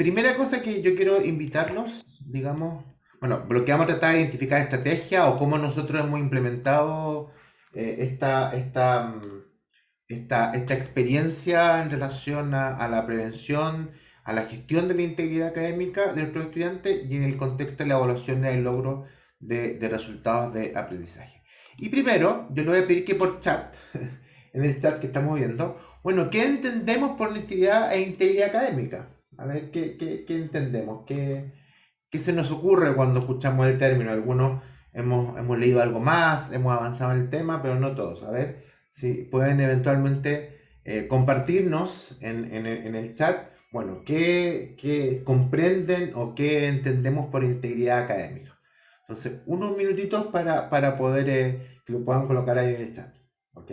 Primera cosa que yo quiero invitarlos, digamos, bueno, lo que vamos a tratar de identificar estrategia o cómo nosotros hemos implementado esta experiencia en relación a la prevención, a la gestión de la integridad académica de nuestros estudiantes y en el contexto de la evaluación del logro de resultados de aprendizaje. Y primero, yo le voy a pedir que por chat, en el chat que estamos viendo, bueno, ¿qué entendemos por honestidad e integridad académica? A ver, ¿qué entendemos? ¿Qué se nos ocurre cuando escuchamos el término? Algunos hemos leído algo más, hemos avanzado en el tema, pero no todos. A ver si pueden eventualmente compartirnos en el chat, bueno, qué comprenden o qué entendemos por integridad académica. Entonces, unos minutitos para poder que lo puedan colocar ahí en el chat. ¿Ok?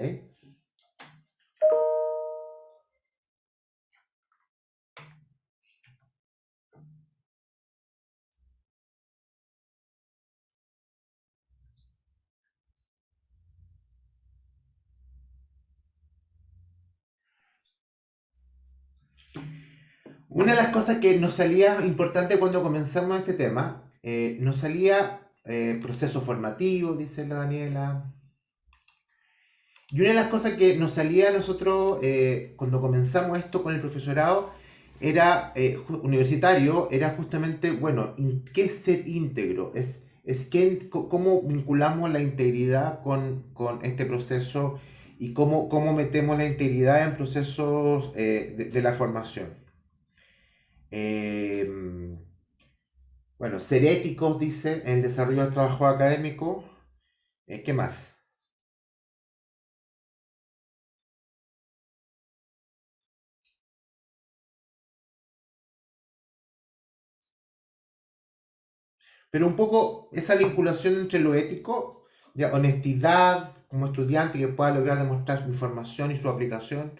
Una de las cosas que nos salía importante cuando comenzamos este tema, nos salía proceso formativo, dice la Daniela. Y una de las cosas que nos salía a nosotros cuando comenzamos esto con el profesorado era universitario, era justamente, bueno, ¿qué es ser íntegro? Cómo vinculamos la integridad con este proceso y cómo metemos la integridad en procesos de la formación. Eh, bueno, ser éticos, dice, en el desarrollo del trabajo académico. ¿Qué más? Pero un poco esa vinculación entre lo ético, ya, honestidad como estudiante que pueda lograr demostrar su información y su aplicación.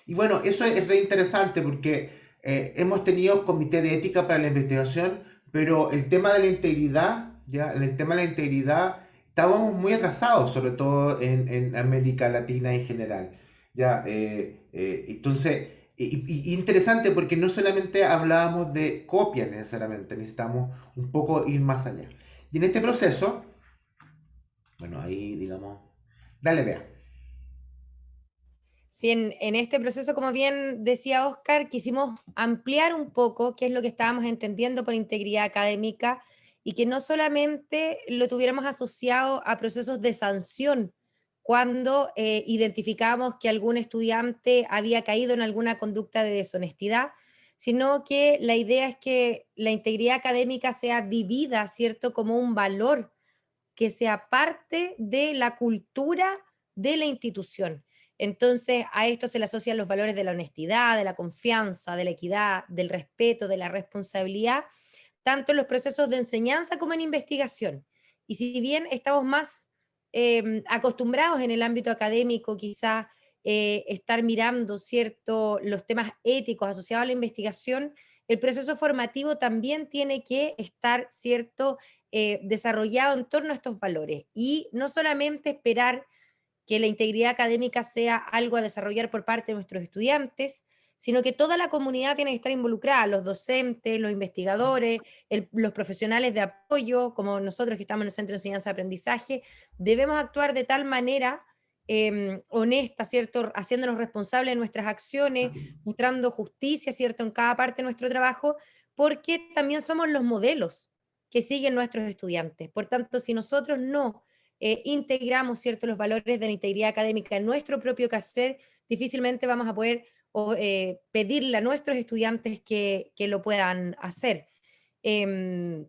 Y bueno, eso es re interesante porque hemos tenido comité de ética para la investigación, pero el tema de la integridad, ya, en el tema de la integridad estábamos muy atrasados, sobre todo en América Latina en general. Ya, entonces, interesante porque no solamente hablábamos de copias necesariamente, necesitamos un poco ir más allá. Y en este proceso, bueno, ahí digamos, dale, vea. Sí, en este proceso, como bien decía Oscar, quisimos ampliar un poco qué es lo que estábamos entendiendo por integridad académica y que no solamente lo tuviéramos asociado a procesos de sanción cuando identificábamos que algún estudiante había caído en alguna conducta de deshonestidad, sino que la idea es que la integridad académica sea vivida, ¿cierto?, como un valor que sea parte de la cultura de la institución. Entonces, a esto se le asocian los valores de la honestidad, de la confianza, de la equidad, del respeto, de la responsabilidad, tanto en los procesos de enseñanza como en investigación. Y si bien estamos más acostumbrados en el ámbito académico, quizás estar mirando, ¿cierto?, los temas éticos asociados a la investigación, el proceso formativo también tiene que estar, ¿cierto?, desarrollado en torno a estos valores y no solamente esperar que la integridad académica sea algo a desarrollar por parte de nuestros estudiantes, sino que toda la comunidad tiene que estar involucrada, los docentes, los investigadores, los profesionales de apoyo, como nosotros que estamos en el Centro de Enseñanza y Aprendizaje, debemos actuar de tal manera honesta, ¿cierto? Haciéndonos responsables de nuestras acciones, mostrando justicia, ¿cierto? En cada parte de nuestro trabajo, porque también somos los modelos que siguen nuestros estudiantes. Por tanto, si nosotros no integramos ¿cierto? Los valores de la integridad académica en nuestro propio quehacer, difícilmente vamos a poder pedirle a nuestros estudiantes que lo puedan hacer. Eh,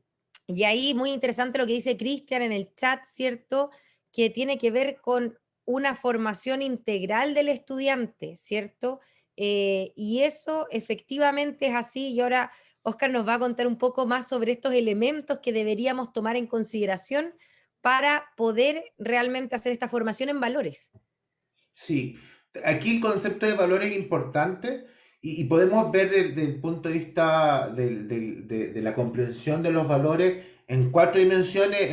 y ahí muy interesante lo que dice Cristian en el chat, ¿cierto? Que tiene que ver con una formación integral del estudiante, ¿cierto? Y eso efectivamente es así y ahora Oscar nos va a contar un poco más sobre estos elementos que deberíamos tomar en consideración para poder realmente hacer esta formación en valores. Sí, aquí el concepto de valor es importante y podemos ver desde el punto de vista de la comprensión de los valores en cuatro dimensiones.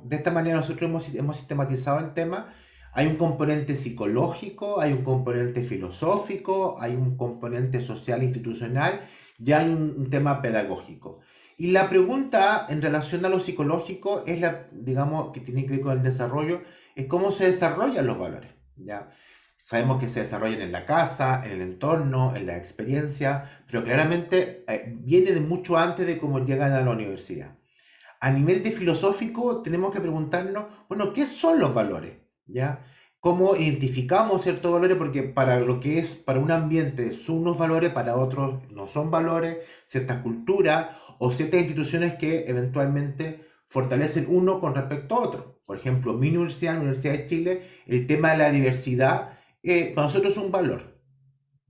De esta manera nosotros hemos sistematizado el tema. Hay un componente psicológico, hay un componente filosófico, hay un componente social institucional ya hay un tema pedagógico. Y la pregunta en relación a lo psicológico es la, digamos, que tiene que ver con el desarrollo, es cómo se desarrollan los valores, ¿ya? Sabemos que se desarrollan en la casa, en el entorno, en la experiencia, pero claramente viene de mucho antes de cómo llegan a la universidad. A nivel de filosófico, tenemos que preguntarnos, bueno, ¿qué son los valores? ¿Ya? ¿Cómo identificamos ciertos valores? Porque para lo que es, para un ambiente son unos valores, para otros no son valores, ciertas culturas o ciertas instituciones que eventualmente fortalecen uno con respecto a otro. Por ejemplo, mi universidad, la Universidad de Chile, el tema de la diversidad, para nosotros es un valor.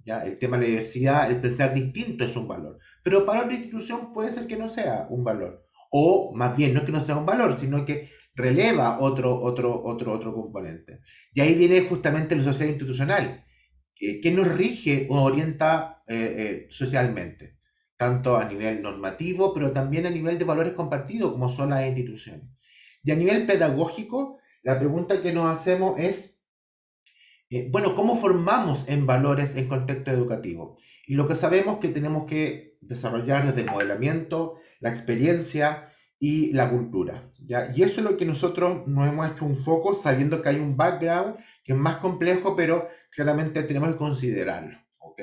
¿Ya? El tema de la diversidad, el pensar distinto es un valor. Pero para otra institución puede ser que no sea un valor. O más bien, no es que no sea un valor, sino que releva otro componente. Y ahí viene justamente lo social institucional, que nos rige o orienta socialmente, tanto a nivel normativo, pero también a nivel de valores compartidos, como son las instituciones. Y a nivel pedagógico, la pregunta que nos hacemos es, bueno, ¿cómo formamos en valores en contexto educativo? Y lo que sabemos que tenemos que desarrollar desde el modelamiento, la experiencia y la cultura, ¿ya? Y eso es lo que nosotros nos hemos hecho un foco, sabiendo que hay un background que es más complejo, pero claramente tenemos que considerarlo, ¿ok?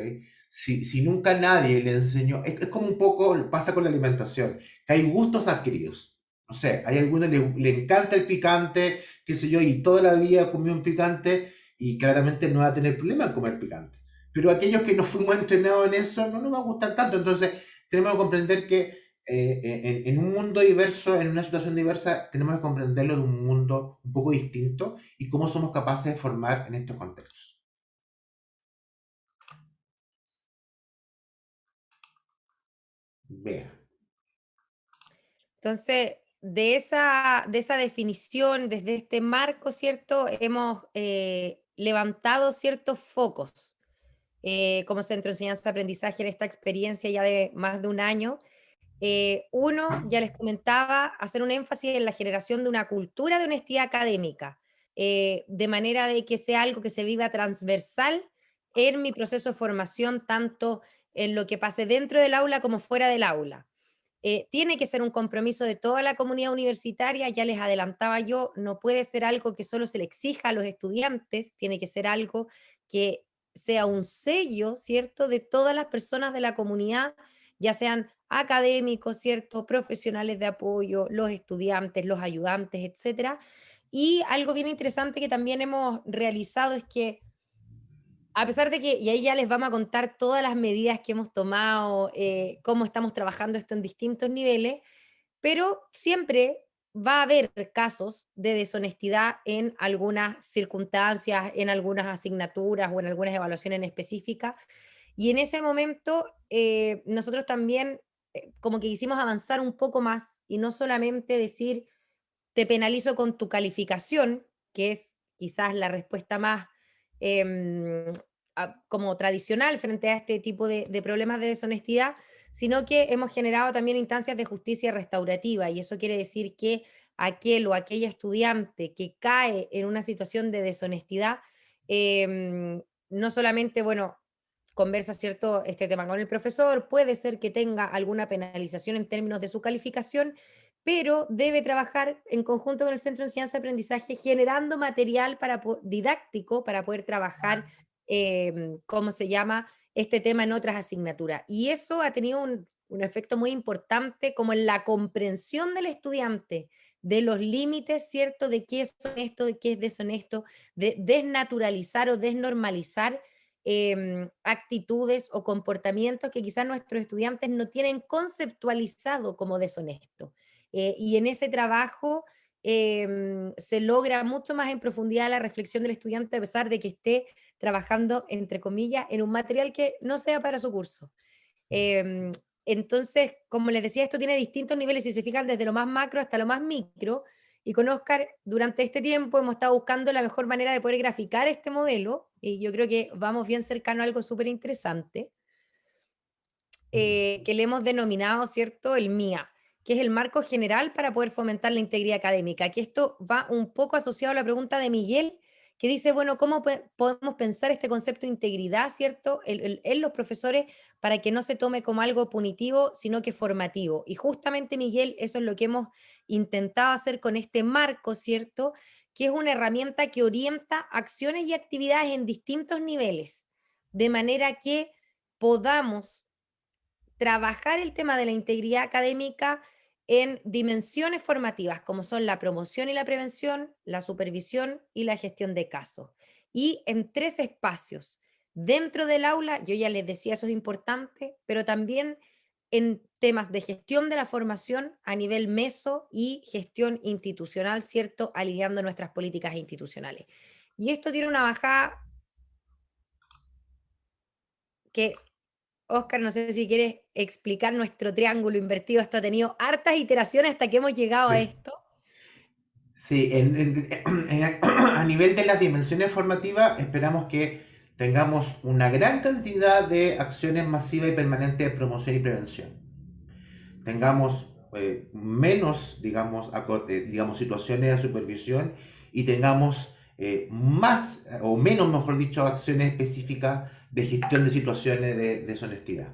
Si nunca nadie le enseñó, es como un poco pasa con la alimentación, que hay gustos adquiridos. No sé, hay algunos le encanta el picante, qué sé yo, y toda la vida comió un picante y claramente no va a tener problema en comer picante. Pero aquellos que no fuimos entrenados en eso no nos va a gustar tanto. Entonces, tenemos que comprender que en un mundo diverso, en una situación diversa, tenemos que comprenderlo de un mundo un poco distinto y cómo somos capaces de formar en estos contextos. Vea. Entonces, de esa definición, desde este marco, ¿cierto? Hemos levantado ciertos focos como centro de enseñanza-aprendizaje en esta experiencia ya de más de un año. Uno, ya les comentaba, hacer un énfasis en la generación de una cultura de honestidad académica, de manera de que sea algo que se viva transversal en mi proceso de formación, tanto en lo que pase dentro del aula como fuera del aula. Tiene que ser un compromiso de toda la comunidad universitaria, ya les adelantaba yo, no puede ser algo que solo se le exija a los estudiantes, tiene que ser algo que sea un sello, ¿cierto?, de todas las personas de la comunidad, ya sean académicos, ¿cierto?, profesionales de apoyo, los estudiantes, los ayudantes, etcétera. Y algo bien interesante que también hemos realizado es que a pesar de que, y ahí ya les vamos a contar todas las medidas que hemos tomado, cómo estamos trabajando esto en distintos niveles, pero siempre va a haber casos de deshonestidad en algunas circunstancias, en algunas asignaturas o en algunas evaluaciones en específicas. Y en ese momento nosotros también como que quisimos avanzar un poco más y no solamente decir te penalizo con tu calificación, que es quizás la respuesta más em, como tradicional frente a este tipo de problemas de deshonestidad, sino que hemos generado también instancias de justicia restaurativa y eso quiere decir que aquel o aquella estudiante que cae en una situación de deshonestidad, no solamente, bueno, conversa, ¿cierto?, este tema con el profesor, puede ser que tenga alguna penalización en términos de su calificación, pero debe trabajar en conjunto con el Centro de Enseñanza-Aprendizaje generando material para didáctico para poder trabajar, ¿cómo se llama?, este tema en otras asignaturas. Y eso ha tenido un efecto muy importante como en la comprensión del estudiante de los límites, ¿cierto?, de qué es honesto, de qué es deshonesto, de desnaturalizar o desnormalizar actitudes o comportamientos que quizás nuestros estudiantes no tienen conceptualizado como deshonesto. Y en ese trabajo se logra mucho más en profundidad la reflexión del estudiante a pesar de que esté trabajando, entre comillas, en un material que no sea para su curso. Em, entonces, como les decía, esto tiene distintos niveles, si se fijan, desde lo más macro hasta lo más micro. Y con Oscar, durante este tiempo hemos estado buscando la mejor manera de poder graficar este modelo, y yo creo que vamos bien cercano a algo súper interesante, que le hemos denominado, ¿cierto?, el MIA, que es el marco general para poder fomentar la integridad académica, que esto va un poco asociado a la pregunta de Miguel, que dice, bueno, ¿cómo podemos pensar este concepto de integridad, ¿cierto?, en los profesores para que no se tome como algo punitivo, sino que formativo. Y justamente, Miguel, eso es lo que hemos intentado hacer con este marco, ¿cierto?, que es una herramienta que orienta acciones y actividades en distintos niveles, de manera que podamos trabajar el tema de la integridad académica en dimensiones formativas, como son la promoción y la prevención, la supervisión y la gestión de casos. Y en 3 espacios. Dentro del aula, yo ya les decía, eso es importante, pero también en temas de gestión de la formación a nivel meso y gestión institucional, ¿cierto?, alineando nuestras políticas institucionales. Y esto tiene una bajada que Oscar, no sé si quieres explicar nuestro triángulo invertido. Esto ha tenido hartas iteraciones hasta que hemos llegado a esto. Sí, a nivel de las dimensiones formativas, esperamos que tengamos una gran cantidad de acciones masivas y permanentes de promoción y prevención. Tengamos menos, digamos, situaciones de supervisión y tengamos más, o menos, mejor dicho, acciones específicas de gestión de situaciones de deshonestidad.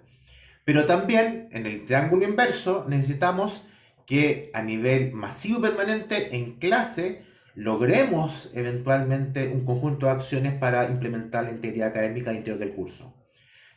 Pero también en el triángulo inverso necesitamos que a nivel masivo y permanente en clase logremos eventualmente un conjunto de acciones para implementar la integridad académica al interior del curso.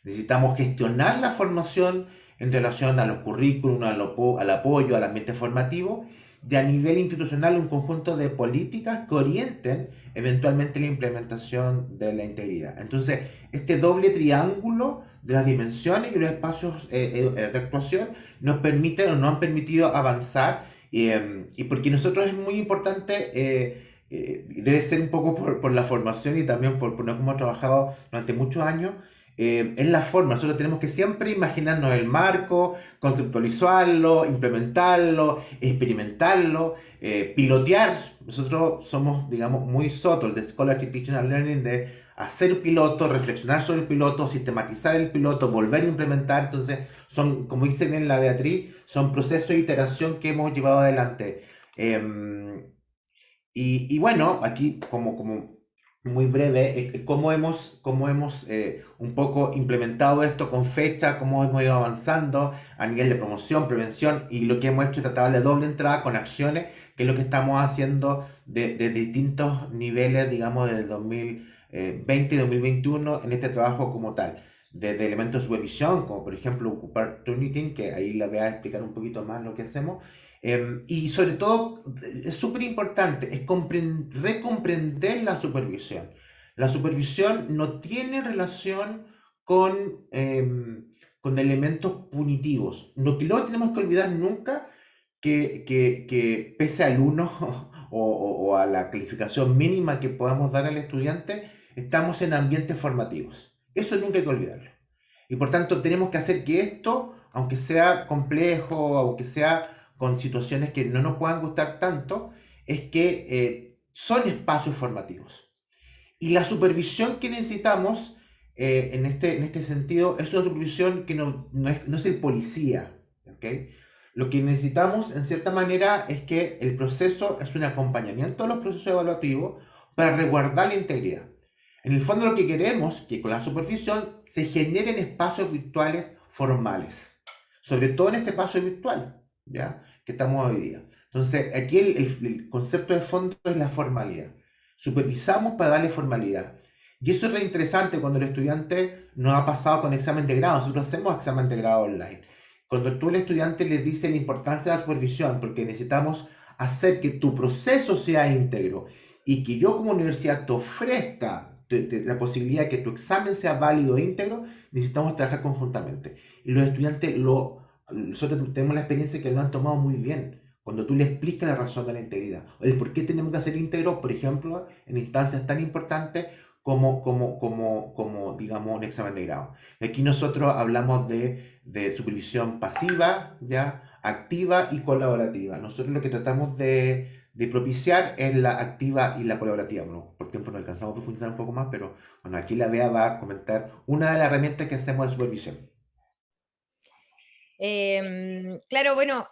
Necesitamos gestionar la formación en relación a los currículum, al apoyo, al ambiente formativo y a nivel institucional un conjunto de políticas que orienten eventualmente la implementación de la integridad. Entonces, este doble triángulo de las dimensiones y los espacios de actuación nos permite o nos han permitido avanzar y porque nosotros es muy importante debe ser un poco por la formación y también por lo que hemos trabajado durante muchos años, es la forma. Nosotros tenemos que siempre imaginarnos el marco, conceptualizarlo, implementarlo, experimentarlo, pilotear. Nosotros somos, digamos, muy sotos de Scholarship Teaching and Learning de hacer piloto, reflexionar sobre el piloto, sistematizar el piloto, volver a implementar. Entonces, son, como dice bien la Beatriz, son procesos de iteración que hemos llevado adelante. Y bueno, aquí como muy breve, cómo hemos un poco implementado esto con fecha, cómo hemos ido avanzando a nivel de promoción, prevención y lo que hemos hecho es tratar de doble entrada con acciones, que es lo que estamos haciendo de distintos niveles, digamos, de 2020 y 2021 en este trabajo como tal. Desde elementos de supervisión, como por ejemplo ocupar Turnitin, que ahí la voy a explicar un poquito más lo que hacemos, y sobre todo, es súper importante, es recomprender la supervisión. La supervisión no tiene relación con elementos punitivos. Lo que no tenemos que olvidar nunca, que pese al uno o a la calificación mínima que podamos dar al estudiante, estamos en ambientes formativos. Eso nunca hay que olvidarlo. Y por tanto tenemos que hacer que esto, aunque sea complejo, aunque sea con situaciones que no nos puedan gustar tanto, es que son espacios formativos. Y la supervisión que necesitamos en este sentido es una supervisión que no es el policía. ¿Okay? Lo que necesitamos en cierta manera es que el proceso es un acompañamiento a los procesos evaluativos para resguardar la integridad. En el fondo lo que queremos es que con la supervisión se generen espacios virtuales formales, sobre todo en este espacio virtual, ¿ya? Que estamos hoy día. Entonces, aquí el concepto de fondo es la formalidad. Supervisamos para darle formalidad. Y eso es re interesante cuando el estudiante no ha pasado con examen de grado. Nosotros hacemos examen de grado online. Cuando tú al estudiante le dices la importancia de la supervisión, porque necesitamos hacer que tu proceso sea íntegro y que yo como universidad te ofrezca la posibilidad de que tu examen sea válido e íntegro, necesitamos trabajar conjuntamente. Y los estudiantes, nosotros tenemos la experiencia que lo han tomado muy bien. Cuando tú le explicas la razón de la integridad, el por qué tenemos que ser íntegros, por ejemplo, en instancias tan importantes como digamos, un examen de grado. Aquí nosotros hablamos de supervisión pasiva, ¿ya? Activa y colaborativa. Nosotros lo que tratamos de propiciar es la activa y la colaborativa. Bueno, por tiempo no alcanzamos a profundizar un poco más, pero bueno, aquí la Bea va a comentar una de las herramientas que hacemos de supervisión. Claro, bueno,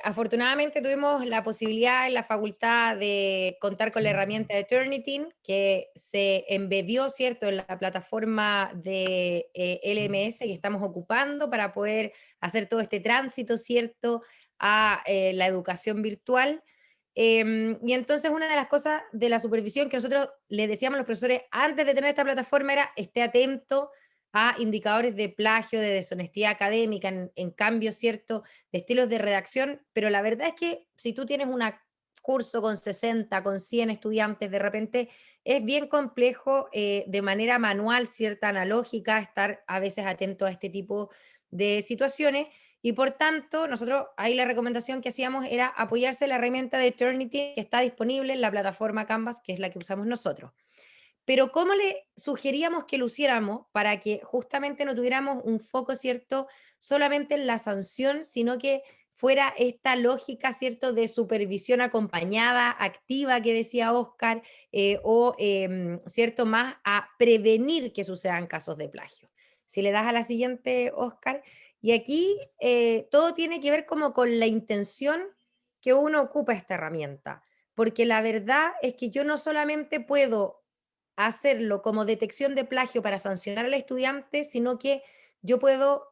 afortunadamente tuvimos la posibilidad en la facultad de contar con la herramienta de Turnitin, que se embebió, ¿cierto?, en la plataforma de LMS que estamos ocupando para poder hacer todo este tránsito, ¿cierto?, a la educación virtual. Y entonces una de las cosas de la supervisión que nosotros le decíamos a los profesores antes de tener esta plataforma era: esté atento a indicadores de plagio, de deshonestidad académica, en cambio, ¿cierto?, de estilos de redacción, pero la verdad es que si tú tienes un curso con 60, con 100 estudiantes, de repente es bien complejo de manera manual, cierta analógica, estar a veces atento a este tipo de situaciones, y por tanto, nosotros ahí la recomendación que hacíamos era apoyarse en la herramienta de Turnitin que está disponible en la plataforma Canvas, que es la que usamos nosotros. Pero ¿cómo le sugeríamos que lo hiciéramos para que justamente no tuviéramos un foco, ¿cierto?, solamente en la sanción, sino que fuera esta lógica, ¿cierto?, de supervisión acompañada, activa, que decía Oscar, ¿cierto?, más a prevenir que sucedan casos de plagio. Si le das a la siguiente, Oscar, y aquí todo tiene que ver como con la intención que uno ocupa esta herramienta, porque la verdad es que yo no solamente puedo hacerlo como detección de plagio para sancionar al estudiante, sino que yo puedo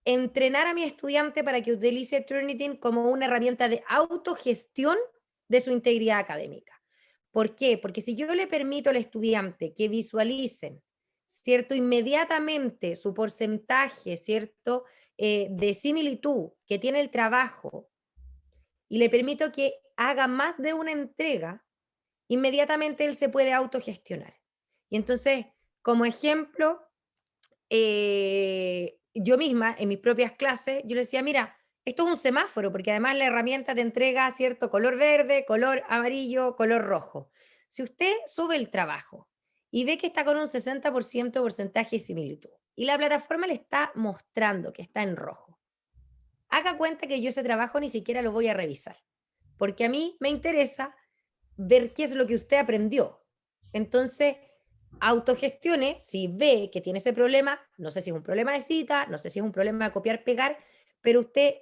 entrenar a mi estudiante para que utilice Turnitin como una herramienta de autogestión de su integridad académica. ¿Por qué? Porque si yo le permito al estudiante que visualicen, ¿cierto?, inmediatamente su porcentaje, ¿cierto?, de similitud que tiene el trabajo, y le permito que haga más de una entrega, inmediatamente él se puede autogestionar. Y entonces, como ejemplo, yo misma en mis propias clases, yo le decía: mira, esto es un semáforo, porque además la herramienta te entrega cierto color verde, color amarillo, color rojo. Si usted sube el trabajo y ve que está con un 60% de porcentaje de similitud, y la plataforma le está mostrando que está en rojo, haga cuenta que yo ese trabajo ni siquiera lo voy a revisar, porque a mí me interesa ver qué es lo que usted aprendió. Entonces, autogestione, si ve que tiene ese problema, no sé si es un problema de cita, no sé si es un problema de copiar, pegar, pero usted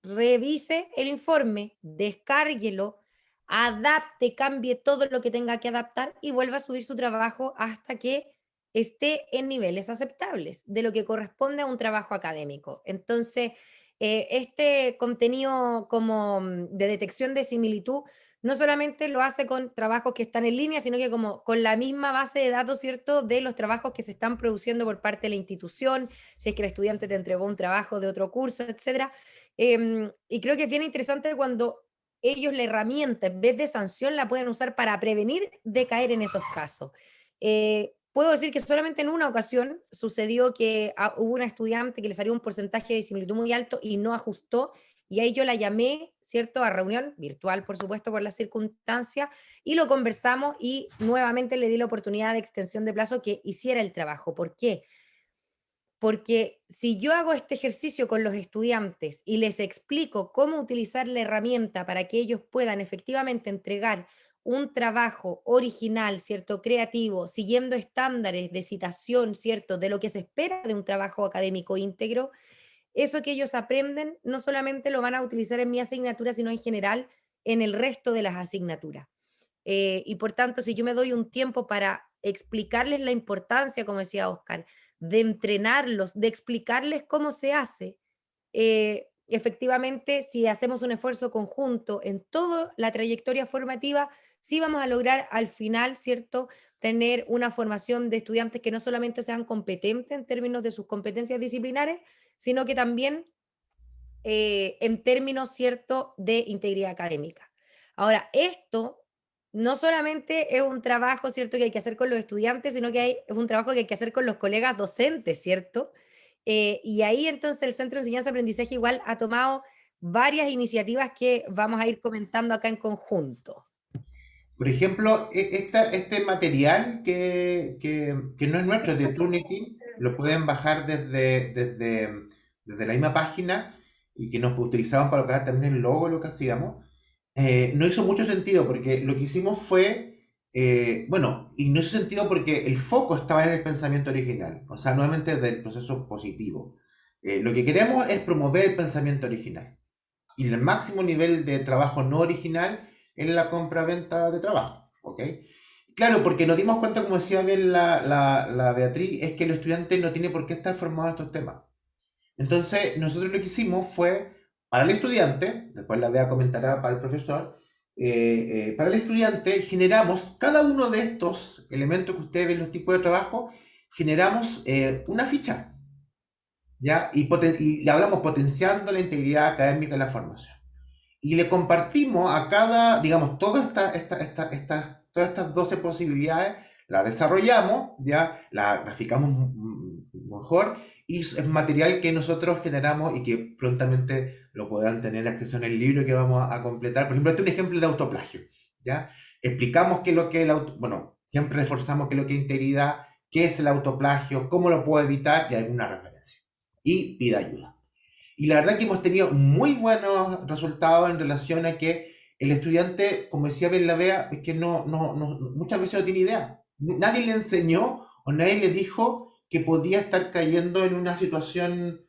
revise el informe, descárguelo, adapte, cambie todo lo que tenga que adaptar y vuelva a subir su trabajo hasta que esté en niveles aceptables de lo que corresponde a un trabajo académico. Entonces, este contenido como de detección de similitud no solamente lo hace con trabajos que están en línea, sino que como con la misma base de datos, ¿cierto?, de los trabajos que se están produciendo por parte de la institución, si es que el estudiante te entregó un trabajo de otro curso, etcétera. Y creo que es bien interesante cuando ellos la herramienta, en vez de sanción, la pueden usar para prevenir de caer en esos casos. Puedo decir que solamente en una ocasión sucedió que hubo una estudiante que le salió un porcentaje de similitud muy alto y no ajustó, y ahí yo la llamé, ¿cierto?, a reunión virtual, por supuesto, por las circunstancias, y lo conversamos y nuevamente le di la oportunidad de extensión de plazo que hiciera el trabajo. ¿Por qué? Porque si yo hago este ejercicio con los estudiantes y les explico cómo utilizar la herramienta para que ellos puedan efectivamente entregar un trabajo original, ¿cierto?, creativo, siguiendo estándares de citación, ¿cierto?, de lo que se espera de un trabajo académico íntegro, eso que ellos aprenden no solamente lo van a utilizar en mi asignatura, sino en general en el resto de las asignaturas. Y por tanto, si yo me doy un tiempo para explicarles la importancia, como decía Oscar, de entrenarlos, de explicarles cómo se hace, efectivamente, si hacemos un esfuerzo conjunto en toda la trayectoria formativa, sí vamos a lograr al final, ¿cierto?, tener una formación de estudiantes que no solamente sean competentes en términos de sus competencias disciplinares, sino que también en términos, ¿cierto?, de integridad académica. Ahora, esto no solamente es un trabajo, ¿cierto?, que hay que hacer con los estudiantes, sino que es un trabajo que hay que hacer con los colegas docentes, ¿cierto? Y ahí entonces el Centro de Enseñanza-Aprendizaje igual ha tomado varias iniciativas que vamos a ir comentando acá en conjunto. Por ejemplo, este material que no es nuestro, es de Turnitin, lo pueden bajar desde la misma página y que nos utilizaban para crear también el logo de lo que hacíamos. No hizo mucho sentido porque lo que hicimos fue, bueno, y no hizo sentido porque el foco estaba en el pensamiento original, o sea, nuevamente del proceso positivo. Lo que queremos es promover el pensamiento original y el máximo nivel de trabajo no original en la compra-venta de trabajo, ¿ok? Claro, porque nos dimos cuenta, como decía bien la Beatriz, es que el estudiante no tiene por qué estar formado en estos temas. Entonces, nosotros lo que hicimos fue, para el estudiante, después la Bea comentará para el profesor, para el estudiante generamos cada uno de estos elementos que ustedes ven, los tipos de trabajo, generamos una ficha, ¿ya? Y le hablamos potenciando la integridad académica de la formación. Y le compartimos a cada, digamos, todas estas 12 posibilidades, las desarrollamos, ya, la graficamos mejor y es material que nosotros generamos y que prontamente lo podrán tener acceso en el libro que vamos a completar. Por ejemplo, este es un ejemplo de autoplagio, ¿ya? Explicamos qué es lo que es el bueno, siempre reforzamos qué es lo que es integridad, qué es el autoplagio, cómo lo puedo evitar y alguna referencia. Y pida ayuda. Y la verdad que hemos tenido muy buenos resultados en relación a que el estudiante, como decía Bea, es que muchas veces no tiene idea. Nadie le enseñó o nadie le dijo que podía estar cayendo en una situación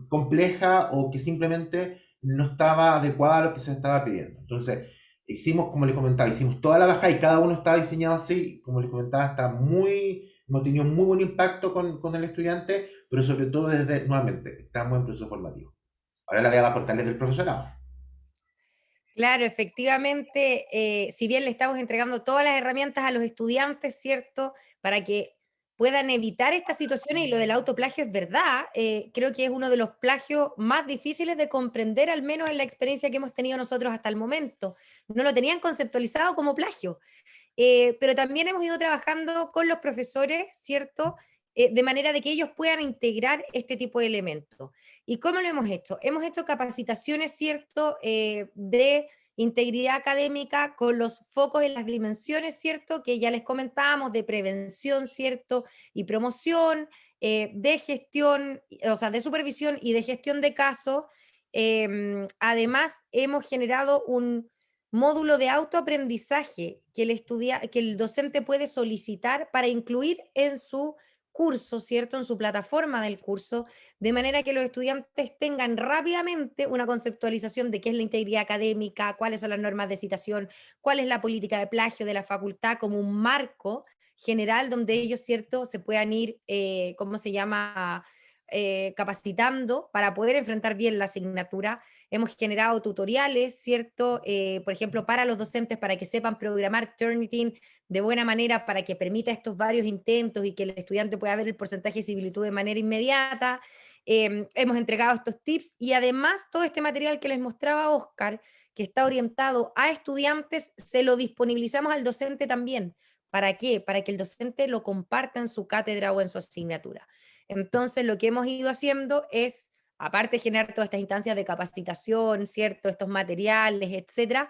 compleja o que simplemente no estaba adecuada a lo que se estaba pidiendo. Entonces, hicimos, como les comentaba, hicimos toda la baja y cada uno está diseñado así, como les comentaba, hemos tenido muy buen impacto con el estudiante, pero sobre todo desde, nuevamente, estamos en proceso formativo. Ahora la voy a contarles del profesorado. Claro, efectivamente, si bien le estamos entregando todas las herramientas a los estudiantes, ¿cierto? Para que puedan evitar estas situaciones, y lo del autoplagio es verdad, creo que es uno de los plagios más difíciles de comprender, al menos en la experiencia que hemos tenido nosotros hasta el momento. No lo tenían conceptualizado como plagio. Pero también hemos ido trabajando con los profesores, ¿cierto? De manera de que ellos puedan integrar este tipo de elementos. ¿Y cómo lo hemos hecho? Hemos hecho capacitaciones, ¿cierto? De integridad académica con los focos en las dimensiones, ¿cierto? Que ya les comentábamos, de prevención, ¿cierto? Y promoción, de gestión, o sea, de supervisión y de gestión de casos. Además, hemos generado un módulo de autoaprendizaje que el docente puede solicitar para incluir en su curso, ¿cierto? En su plataforma del curso, de manera que los estudiantes tengan rápidamente una conceptualización de qué es la integridad académica, cuáles son las normas de citación, cuál es la política de plagio de la facultad, como un marco general donde ellos, ¿cierto?, se puedan ir, ¿cómo se llama?, capacitando para poder enfrentar bien la asignatura. Hemos generado tutoriales, ¿cierto? Por ejemplo, para los docentes, para que sepan programar Turnitin de buena manera, para que permita estos varios intentos y que el estudiante pueda ver el porcentaje de similitud de manera inmediata. Hemos entregado estos tips y además todo este material que les mostraba Oscar, que está orientado a estudiantes, se lo disponibilizamos al docente también. ¿Para qué? Para que el docente lo comparta en su cátedra o en su asignatura. Entonces, lo que hemos ido haciendo es, aparte de generar todas estas instancias de capacitación, ¿cierto? Estos materiales, etcétera,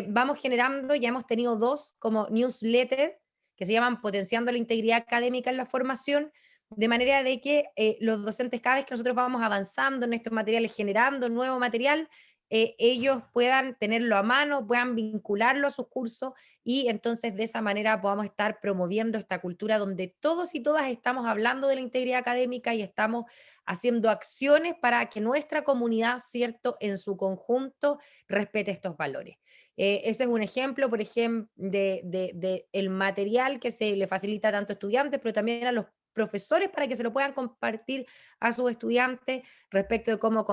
vamos generando, ya hemos tenido 2 como newsletter que se llaman Potenciando la Integridad Académica en la Formación, de manera de que los docentes, cada vez que nosotros vamos avanzando en estos materiales, generando nuevo material, ellos puedan tenerlo a mano, puedan vincularlo a sus cursos y entonces de esa manera podamos estar promoviendo esta cultura donde todos y todas estamos hablando de la integridad académica y estamos haciendo acciones para que nuestra comunidad, ¿cierto?, en su conjunto respete estos valores. Ese es un ejemplo, por ejemplo, de el material que se le facilita tanto a estudiantes, pero también a los profesores para que se lo puedan compartir a sus estudiantes respecto de cómo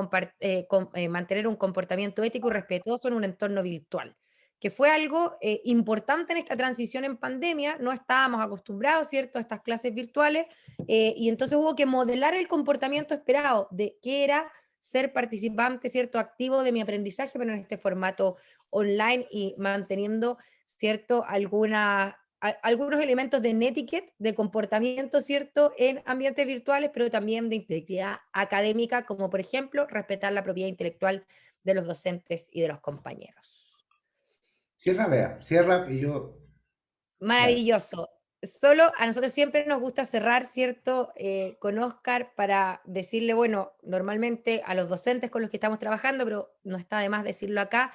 mantener un comportamiento ético y respetuoso en un entorno virtual, que fue algo importante en esta transición en pandemia. No estábamos acostumbrados, ¿cierto?, a estas clases virtuales, y entonces hubo que modelar el comportamiento esperado de qué era ser participante, ¿cierto?, activo de mi aprendizaje, pero en este formato online y manteniendo, ¿cierto?, algunos elementos de netiquette, de comportamiento, ¿cierto?, en ambientes virtuales, pero también de integridad académica, como por ejemplo, respetar la propiedad intelectual de los docentes y de los compañeros. Cierra, Bea, cierra y yo. Dale. Maravilloso. Solo a nosotros siempre nos gusta cerrar, ¿cierto?, con Oscar para decirle, bueno, normalmente a los docentes con los que estamos trabajando, pero no está de más decirlo acá,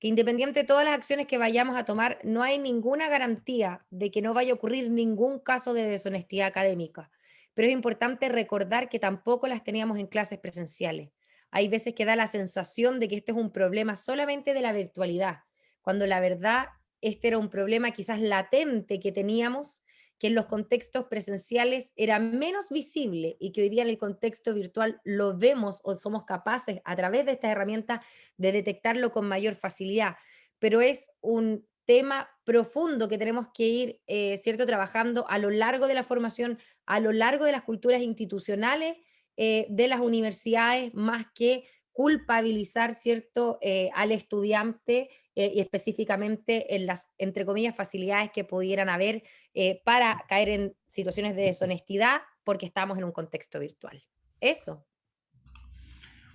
que independiente de todas las acciones que vayamos a tomar, no hay ninguna garantía de que no vaya a ocurrir ningún caso de deshonestidad académica. pero es importante recordar que tampoco las teníamos en clases presenciales. Hay veces que da la sensación de que este es un problema solamente de la virtualidad, cuando la verdad este era un problema quizás latente que teníamos, que en los contextos presenciales era menos visible y que hoy día en el contexto virtual lo vemos o somos capaces a través de estas herramientas de detectarlo con mayor facilidad. Pero es un tema profundo que tenemos que ir, ¿cierto?, trabajando a lo largo de la formación, a lo largo de las culturas institucionales de las universidades, más que culpabilizar, ¿cierto?, al estudiante y específicamente en las, entre comillas, facilidades que pudieran haber para caer en situaciones de deshonestidad porque estamos en un contexto virtual. Eso.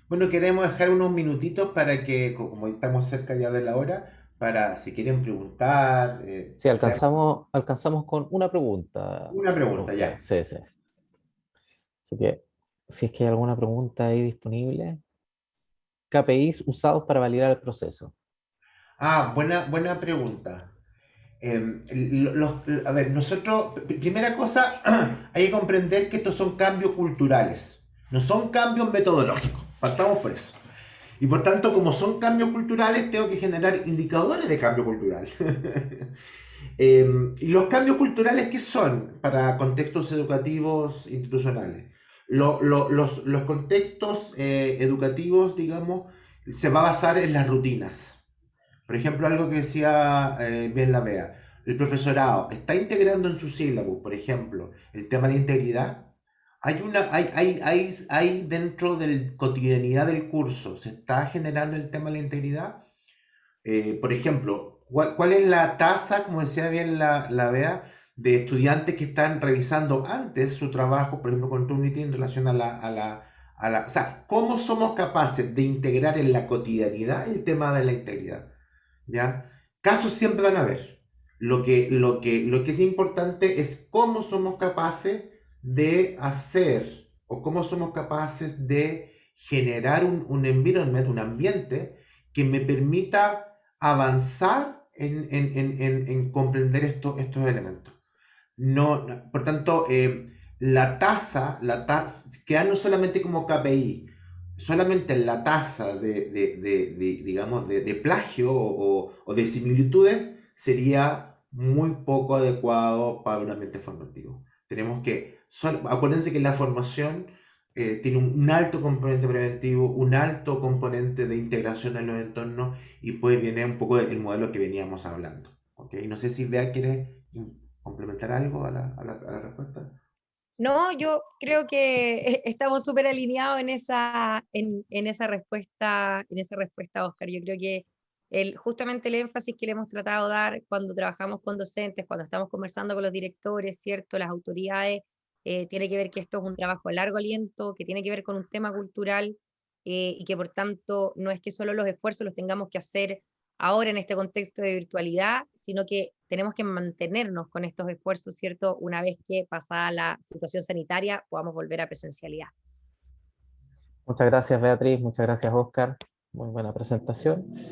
Bueno, queremos dejar unos minutitos para que, como estamos cerca ya de la hora, para si quieren preguntar, Sí, sea alcanzamos con una pregunta, una pregunta Oscar. ya. Sí, sí. Así que, si es que hay alguna pregunta ahí disponible. KPIs usados para validar el proceso. Ah, buena pregunta. A ver, nosotros, primera cosa, hay que comprender que estos son cambios culturales, no son cambios metodológicos, partamos por eso. Y por tanto, como son cambios culturales, tengo que generar indicadores de cambio cultural. ¿Y los cambios culturales qué son para contextos educativos institucionales? Los contextos educativos, digamos, se va a basar en las rutinas. Por ejemplo, algo que decía bien la Bea, el profesorado está integrando en su sílabo, por ejemplo, el tema de integridad. Hay dentro de la cotidianidad del curso, se está generando el tema de la integridad. Por ejemplo, ¿cuál es la tasa, como decía bien la Bea, de estudiantes que están revisando antes su trabajo, por ejemplo, con Turnitin en relación o sea, ¿cómo somos capaces de integrar en la cotidianidad el tema de la integridad? ¿Ya? Casos siempre van a haber. Lo que es importante es cómo somos capaces de hacer o cómo somos capaces de generar un environment, un ambiente que me permita avanzar en comprender estos elementos. Por tanto, queda no solamente como KPI, solamente la tasa digamos, de plagio o de similitudes sería muy poco adecuado para un ambiente formativo. Acuérdense que la formación tiene un alto componente preventivo, un alto componente de integración en los entornos y pues viene un poco del modelo que veníamos hablando. ¿Okay? No sé si Bea quiere complementar algo a la respuesta. No, yo creo que estamos súper alineados en esa respuesta, Oscar. Yo creo que justamente el énfasis que le hemos tratado de dar cuando trabajamos con docentes, cuando estamos conversando con los directores, ¿cierto? Las autoridades, tiene que ver que esto es un trabajo a largo aliento, que tiene que ver con un tema cultural, y que por tanto no es que solo los esfuerzos los tengamos que hacer ahora en este contexto de virtualidad, sino que tenemos que mantenernos con estos esfuerzos, ¿cierto? Una vez que pasada la situación sanitaria podamos volver a presencialidad. Muchas gracias, Beatriz. Muchas gracias, Oscar. Muy buena presentación.